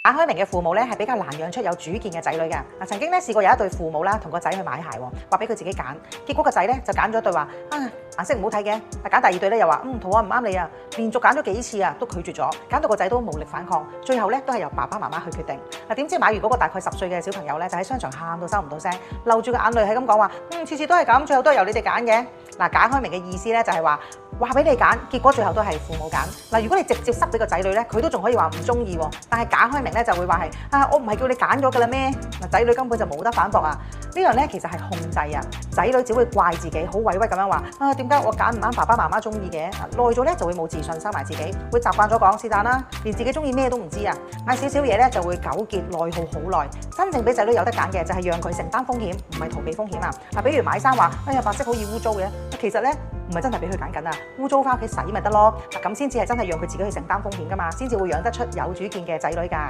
打開明嘅父母咧係比較難養出有主見嘅仔女嘅。曾經咧試過有一對父母啦，同個仔去買鞋，話俾佢自己揀，結果個仔咧就揀咗對話顏色唔好睇嘅，揀第二對咧又話圖案唔啱你啊，連續揀咗幾次啊都拒絕咗，揀到個仔都無力反抗，最後咧都係由爸爸媽媽去決定。點知買完嗰個大概10歲嘅小朋友咧就喺商場喊到收唔到聲，流住個眼淚係咁講話，次次都係咁，最後都係由你哋揀嘅。解開明嘅意思咧就係話俾你揀，結果最後都係父母揀。如果你直接塞俾個仔女咧，佢都仲可以話唔中意，但係解開明咧就會話係我唔係叫你揀咗㗎啦咩？仔女根本就冇得反駁啊！呢樣咧其實係控制啊，仔女只會怪自己，好委屈咁樣話點解我揀唔啱爸爸媽媽中意嘅？耐咗咧就會冇自信，收埋自己，會習慣咗講是但啦，連自己中意咩都唔知啊！嗌少少嘢咧就會糾結內耗好耐。真正俾仔女有得揀嘅就係讓佢承擔風險，唔係逃避風險啊！比如買衫話白色好易污糟嘅，其實咧唔係真係俾佢揀緊啊，污糟翻屋企洗咪得咯，咁先至係真係讓佢自己去承擔風險噶嘛，先至會養得出有主見嘅仔女㗎。